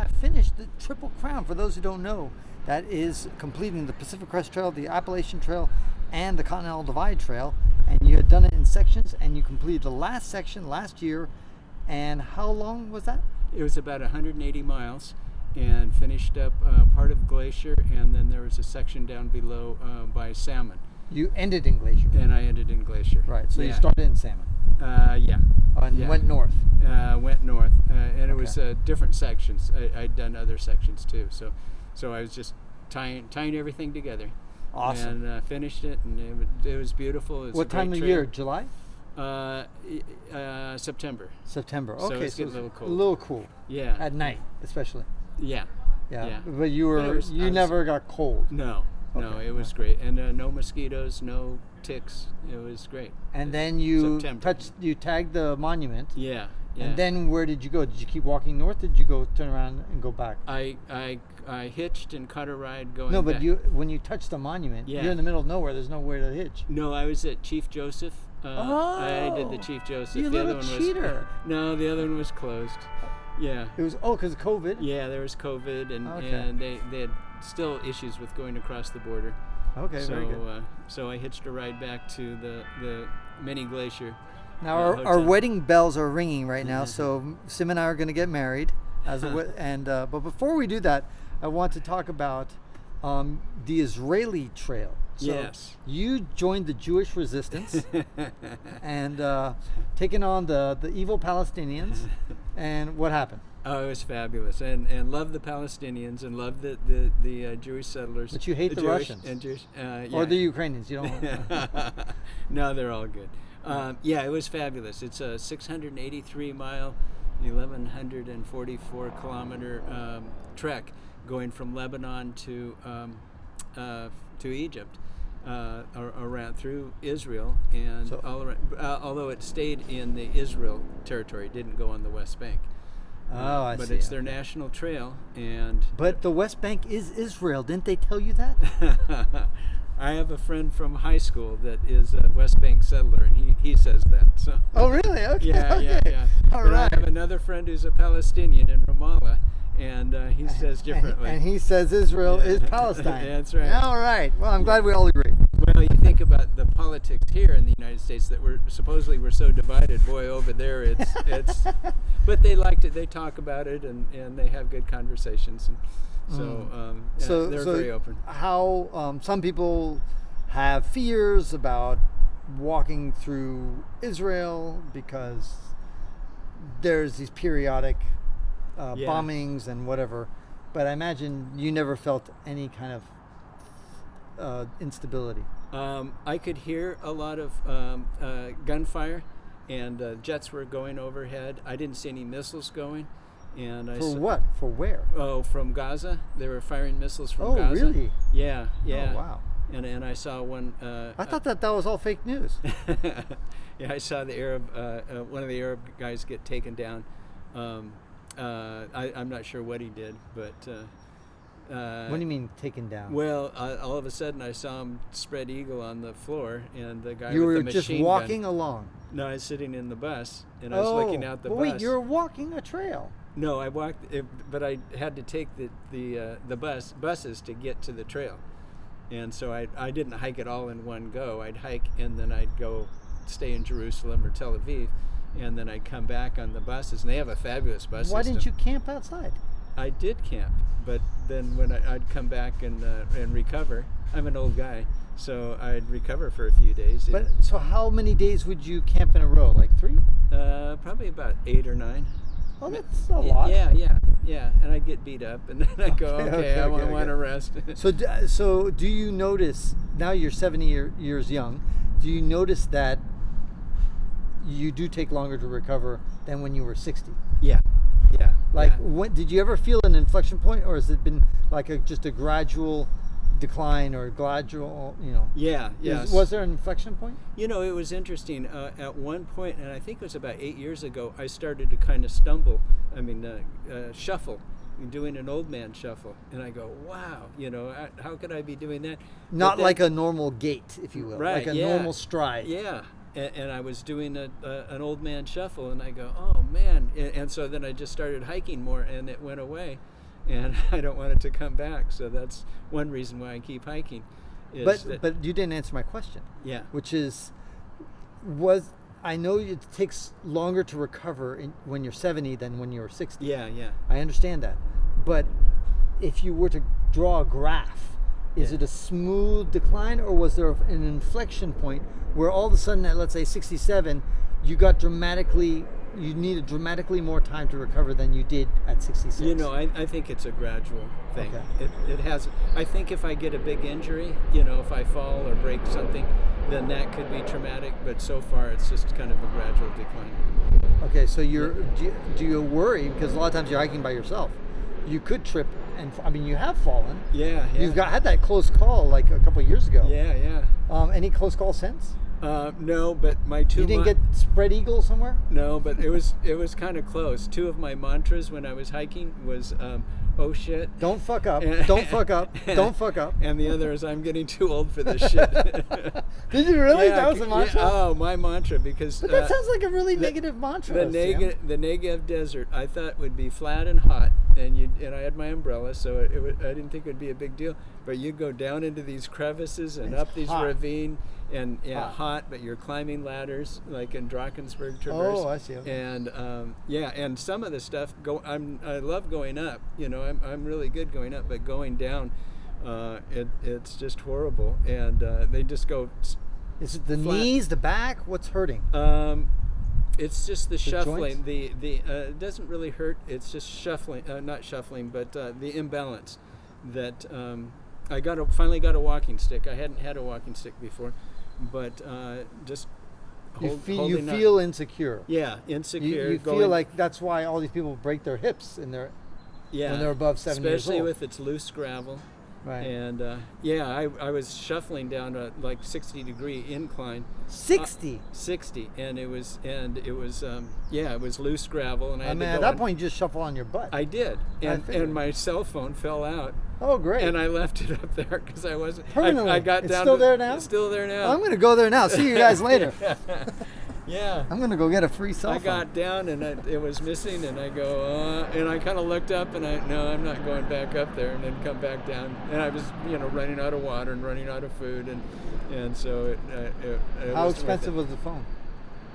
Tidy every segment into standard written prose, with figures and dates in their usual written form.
have finished the Triple Crown. For those who don't know, that is completing the Pacific Crest Trail, the Appalachian Trail, and the Continental Divide Trail. And you had done it in sections, and you completed the last section last year. And how long was that? It was about 180 miles, and finished up part of Glacier, and then there was a section down below by Salmon. You ended in Glacier. And I ended in Glacier. Right, so you started in Salmon. Yeah. And went north. Went north, and it was different sections. I'd done other sections too, so I was just tying everything together. Awesome. And finished it, and it was beautiful. It was what time of year? July? September. September. So Okay, it's getting a little cold. A little cool. Yeah. At night, especially. Yeah. Yeah. But you never got cold. No. No, it was great, and no mosquitoes, no ticks. It was great. And then you tagged the monument. Yeah. And then where did you go? Did you keep walking north? Did you go turn around and go back? I hitched and caught a ride going. No, but back. when you touched the monument, you're in the middle of nowhere. There's nowhere to hitch. No, I was at Chief Joseph. I did the Chief Joseph. You little cheater. No, the other one was closed. Yeah. It was because of COVID. Yeah, there was COVID, and they had still issues with going across the border. Okay, very good. So I hitched a ride back to the mini glacier. Now our wedding bells are ringing right now, so Sym and I are going to get married. But before we do that, I want to talk about the Israeli trail. So yes. You joined the Jewish resistance and taken on the evil Palestinians. And what happened? Oh, it was fabulous, and love the Palestinians, and love the Jewish settlers. But you hate the Russians and Jewish, or the Ukrainians. You don't want. No, they're all good. Yeah, it was fabulous. It's a 683 mile, 1,144 kilometer trek going from Lebanon to Egypt, around through Israel, and all around. Although it stayed in the Israel territory, it didn't go on the West Bank. I see. But it's their national trail, and. But the West Bank is Israel. Didn't they tell you that? I have a friend from high school that is a West Bank settler, and he says that. So. Oh, really? Okay. Yeah. All but right. I have another friend who's a Palestinian in Ramallah, and he says differently. And he says Israel is Palestine. That's right. All right. Well, I'm glad we all agree. Well, you think about the politics here in the United States that we're so divided. Boy, over there it's but they liked it. They talk about it, and they have good conversations. And so they're very open. How some people have fears about walking through Israel because there's these periodic bombings and whatever, but I imagine you never felt any kind of instability. I could hear a lot of gunfire, and jets were going overhead. I didn't see any missiles going. And what? For where? Oh, from Gaza. They were firing missiles from Gaza. Oh, really? Yeah. Oh, wow. And I saw one. I thought that was all fake news. Yeah, I saw the one of the Arab guys get taken down. I'm not sure what he did, but. What do you mean taken down? Well, all of a sudden I saw him spread eagle on the floor, and the guy you with were the just machine walking gun. along. No, I was sitting in the bus, and I was looking out the bus. Wait, you're walking a trail. No, I walked, but I had to take the buses to get to the trail, and so I didn't hike it all in one go. I'd hike, and then I'd go stay in Jerusalem or Tel Aviv, and then I'd come back on the buses, and they have a fabulous bus system. Why didn't you camp outside? I did camp, but then when I'd come back and recover, I'm an old guy, so I'd recover for a few days. But so how many days would you camp in a row? Like 3? Probably about 8 or 9. Oh, that's a lot. Yeah. And I'd get beat up, and then I'd go, okay, I want to rest. So do you notice, now you're 70 years young, do you notice that you do take longer to recover than when you were 60? Yeah. When did you ever feel an inflection point, or has it been like just a gradual decline or gradual, Yeah. Was there an inflection point? It was interesting. At one point, and I think it was about 8 years ago, I started to kind of stumble. Shuffle, doing an old man shuffle, and I go, wow, how could I be doing that? Not like a normal gait, if you will, right? Like a normal stride. Yeah. and I was doing an old man shuffle, and I go, oh man, and so then I just started hiking more, and it went away, and I don't want it to come back. So that's one reason why I keep hiking. But you didn't answer my question. Yeah. Which is, I know it takes longer to recover when you're 70 than when you're 60. Yeah, yeah. I understand that. But if you were to draw a graph, is it a smooth decline, or was there an inflection point where all of a sudden at, let's say, 67, you needed dramatically more time to recover than you did at 66? You know, I think it's a gradual thing. Okay. It has. I think if I get a big injury, you know, if I fall or break something, then that could be traumatic. But so far, it's just kind of a gradual decline. Okay, so do you worry, because a lot of times you're hiking by yourself, you could trip, and I mean, you have fallen. Yeah. You've had that close call like a couple of years ago. Yeah. Any close call since? No, but my two. You didn't get spread eagle somewhere? No, but it was kind of close. Two of my mantras when I was hiking was, "Oh shit! Don't fuck up! Don't fuck up! Don't fuck up!" And the other is, "I'm getting too old for this shit." Did you really? Yeah, that was a mantra? Yeah, oh, my mantra, because but that sounds like a really negative mantra. The Negev desert I thought would be flat and hot, and I had my umbrella, so I didn't think it would be a big deal. But you'd go down into these crevices and up these ravine, and hot, but you're climbing ladders like in Drakensberg Traverse. Oh, I see. Okay. And and some of the stuff I love going up. You know, I'm really good going up, but going down, it's just horrible. And they just go. Is it the knees, the back? What's hurting? It's just the shuffling. Joints? It doesn't really hurt. It's just shuffling, not shuffling, but the imbalance. That I finally got a walking stick. I hadn't had a walking stick before, but just you feel insecure. Yeah, insecure. You feel like that's why all these people break their hips when they're above 70 years old. Especially with its loose gravel. Right. And I was shuffling down a like 60-degree incline. 60. 60, and it was it was loose gravel, and I had to go at that point you just shuffle on your butt. I did, and my cell phone fell out. Oh, great! And I left it up there because I wasn't. Permanently. I got it's down. Still there now. It's still there now. I'm gonna go there now. See you guys later. Yeah. I'm gonna go get a free cell phone. I got down and it was missing, and I go, and I kind of looked up, and I'm not going back up there, and then come back down, and I was, running out of water and running out of food, and so it How expensive was the phone?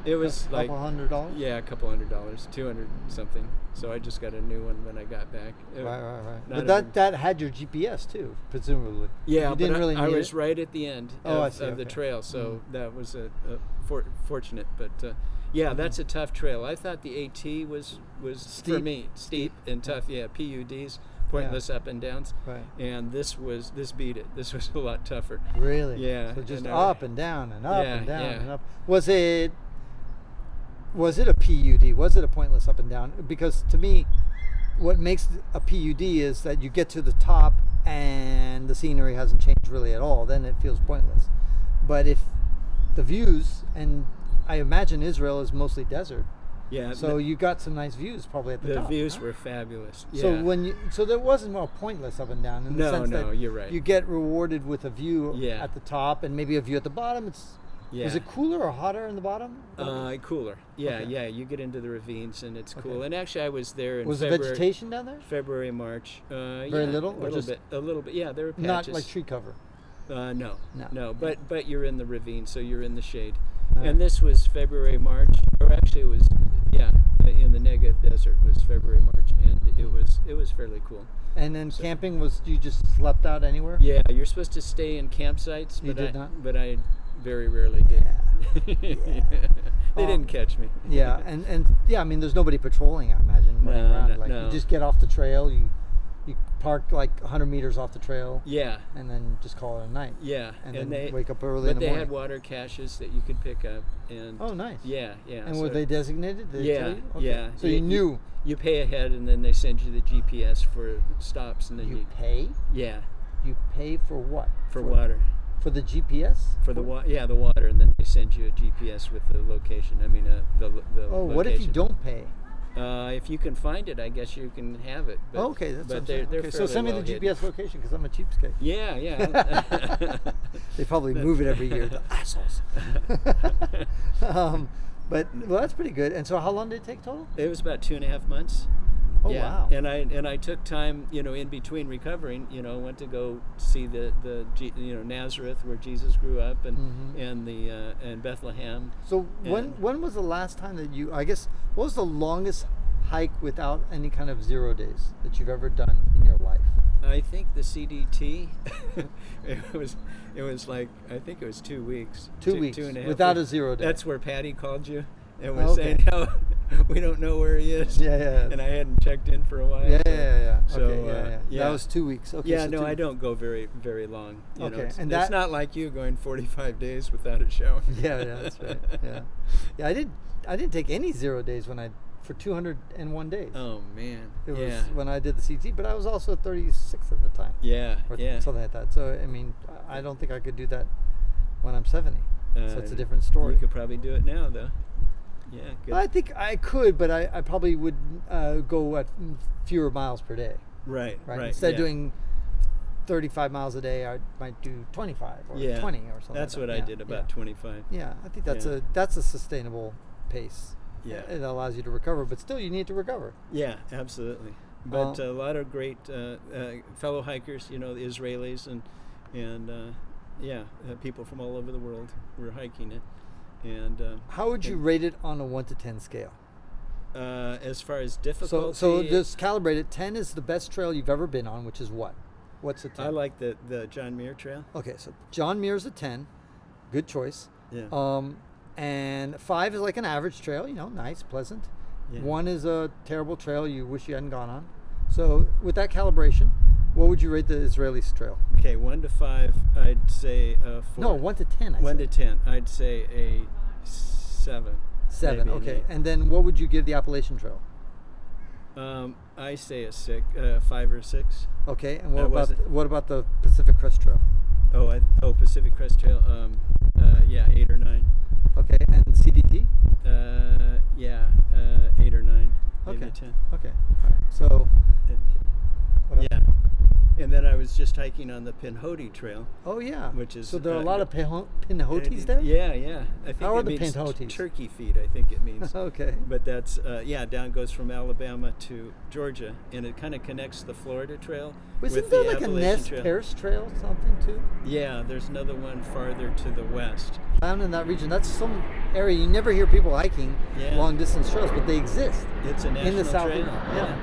It was like $200. Yeah, $200, 200 something. So I just got a new one when I got back. Right. But that had your GPS too, presumably. Yeah, you didn't really need I was it? right at the end of the trail, so that was fortunate. But that's a tough trail. I thought the AT was steep. For me steep and tough. Yeah, PUDs, pointless up and downs. Right. And this beat it. This was a lot tougher. Really? Yeah. So just up and down and up and down and up. Was it a PUD? Was it a pointless up and down? Because to me, what makes a PUD is that you get to the top and the scenery hasn't changed really at all. Then it feels pointless. But if the views, and I imagine Israel is mostly desert. Yeah. So you got some nice views probably at the top. The views were fabulous. Yeah. So there wasn't more pointless up and down in the sense that you're right. You get rewarded with a view Yeah. at the top and maybe a view at the bottom. Was it cooler or hotter in the bottom? Cooler. Yeah, Okay. Yeah. You get into the ravines and it's cool. And actually, I was there in Was February. there vegetation down there? February, March. Very little, a little bit. Yeah, there were patches. Not like tree cover. No. But you're in the ravine, so you're in the shade. Right. And this was February, March, or actually it was in the Negev desert was February, March, and it was fairly cool. And then camping you just slept out anywhere? Yeah, you're supposed to stay in campsites, You did not? But I very rarely did. Yeah. They didn't catch me. Yeah, and I mean, there's nobody patrolling, I imagine, running around. No. You just get off the trail, you park like 100 meters off the trail. Yeah. And then just call it a night. Yeah. And then they wake up early in the morning. But they had water caches that you could pick up. And oh, nice. Yeah. And were they designated? Did yeah. they tell you? Okay. Yeah. So you knew. You pay ahead, and then they send you the GPS for stops, and then you pay. Yeah. You pay for what? For water. For the GPS? For the the water, and then they send you a GPS with the location. I mean, the Oh, location. what if you don't pay? If you can find it, I guess you can have it. But, okay, that's but what I'm saying. they're Okay, so fairly send me well the hidden. GPS location because I'm a cheapskate. Yeah. They probably move it every year. The assholes. But well, that's pretty good. And so, how long did it take total? It was about 2.5 months. Oh yeah. wow! And I took time, in between recovering. Went to go see the Nazareth where Jesus grew up, and and Bethlehem. So when was the last time that you? I guess what was the longest hike without any kind of 0 days that you've ever done in your life? I think the CDT. it was like I think it was 2 weeks. 2 weeks 2.5 without weeks. a 0 day. That's where Patty called you and was saying how we don't know where he is. Yeah. And I hadn't checked in for a while. Yeah. So, Okay, yeah. That was 2 weeks. Okay. Yeah, so no, I don't go very, very long. Okay, It's not like you going 45 days without a shower. Yeah, that's right. Yeah. I didn't take any 0 days for 201 days. Oh man. It was when I did the CT, but I was also 36 at the time. Yeah. Or something like that. So I mean, I don't think I could do that when I'm 70. So it's a different story. You could probably do it now, though. Yeah. Good. I think I could, but I probably would go at fewer miles per day. Right. Instead of doing 35 miles a day, I might do 25 or 20 or something. That's like what that. I did, about 25. Yeah, I think that's a sustainable pace. Yeah. It allows you to recover, but still you need to recover. Yeah, absolutely. But a lot of great fellow hikers, the Israelis and people from all over the world were hiking it. And how would you rate it on a 1 to 10 scale? As far as difficulty, so just calibrate it. 10 is the best trail you've ever been on, which is what? What's a 10? I like the John Muir Trail. Okay, so John Muir's a 10. Good choice. Yeah. And 5 is like an average trail, nice, pleasant. Yeah. 1 is a terrible trail you wish you hadn't gone on. So with that calibration, what would you rate the Israelis trail? Okay, 1 to 5, I'd say 4. No, 1 to 10. 1 to 10, I'd say a 7. 7. Maybe Okay, and then what would you give the Appalachian Trail? I say a 5 or 6. Okay, and what about the Pacific Crest Trail? Pacific Crest Trail. 8 or 9. Okay, and CDT? 8 or 9. Maybe Okay. 10. Okay. All right. So. What else? Yeah. And then I was just hiking on the Pinhoti Trail. Oh yeah. Which is so there are a lot of pinhotis there. Yeah. I think How are it the means pinhotis? turkey feet. I think it means. Okay. But that's down goes from Alabama to Georgia, and it kind of connects the Florida Trail Wasn't with there the like a Appalachian Nez Trail. Perce Trail something too? Yeah, there's another one farther to the west. Down in that region, that's some area you never hear people hiking long distance trails, but they exist. It's a national in the South trail. region.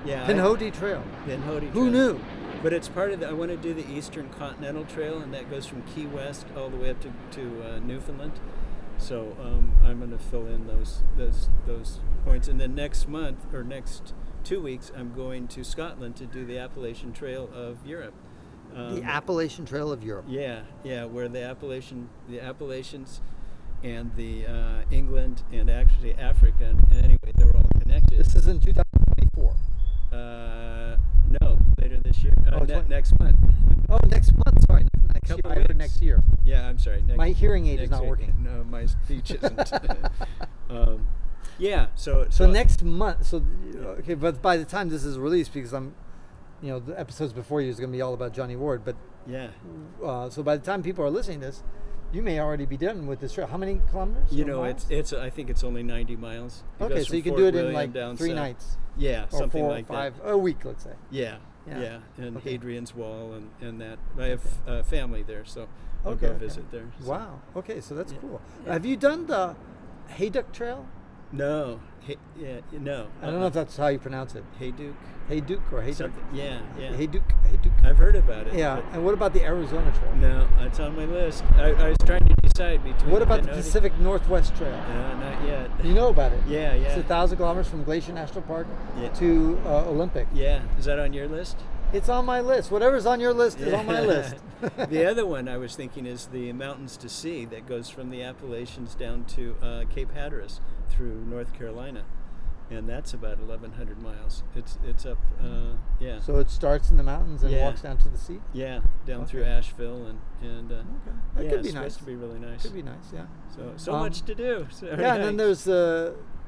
Yeah. Pinhoti Trail. Pinhoti Trail. Who knew? But it's part of I want to do the Eastern Continental Trail, and that goes from Key West all the way up to Newfoundland. So I'm going to fill in those points, and then next 2 weeks I'm going to Scotland to do the Appalachian Trail of Europe. The Appalachian Trail of Europe. Yeah, where the Appalachians and the England and actually Africa, and anyway, they're all connected. This is in 2024. No, later this year. Next month. Oh, next month. Sorry, next year. I heard next year. Yeah, I'm sorry. My hearing aid is not working. No, my speech isn't. So next month. So okay, but by the time this is released, because the episodes before you is going to be all about Johnny Ward. But yeah. So by the time people are listening to this, you may already be done with this trail. How many kilometers? It's I think it's only 90 miles. Okay, so you can do it in like 3 nights. Yeah, or something 4 like or 5, that. a week, let's say. Yeah. And okay. Hadrian's Wall and that. I have family there, so I'll go visit there. So. Wow. Okay, so that's cool. Yeah. Have you done the Hayduke Trail? No. No. I don't know if that's how you pronounce it. Hayduke or Hayduke? Something. Yeah. Hayduke. I've heard about it. Yeah. And what about the Arizona Trail? No, it's on my list. I was trying to decide between. What about the Pacific Northwest Trail? No, not yet. You know about it? Yeah. It's 1,000 kilometers from Glacier National Park to Olympic. Yeah. Is that on your list? It's on my list. Whatever's on your list is on my list. The other one I was thinking is the Mountains to Sea that goes from the Appalachians down to Cape Hatteras through North Carolina. and that's about 1,100 miles. It's up, yeah. So it starts in the mountains and walks down to the sea? Yeah, down through Asheville and That yeah, could be it's nice. supposed to be really nice. Could be nice, yeah. So much to do. So yeah, and then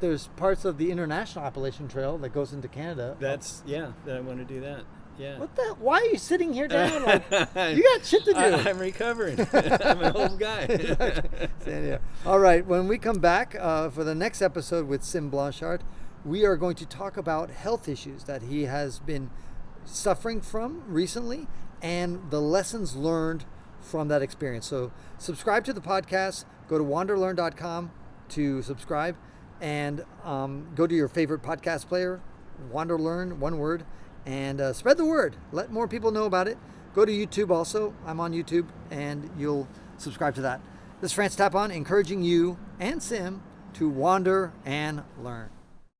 there's parts of the International Appalachian Trail that goes into Canada. That I want to do that. Yeah. What the? Why are you sitting here down? Like, you got shit to do. I'm recovering. I'm an old guy. Exactly. All right. When we come back for the next episode with Sym Blanchard, we are going to talk about health issues that he has been suffering from recently and the lessons learned from that experience. So subscribe to the podcast. Go to WanderLearn.com to subscribe, and go to your favorite podcast player, WanderLearn, one word. And spread the word. Let more people know about it. Go to YouTube also. I'm on YouTube, and you'll subscribe to that. This is France Tapon, encouraging you and Sym to wander and learn.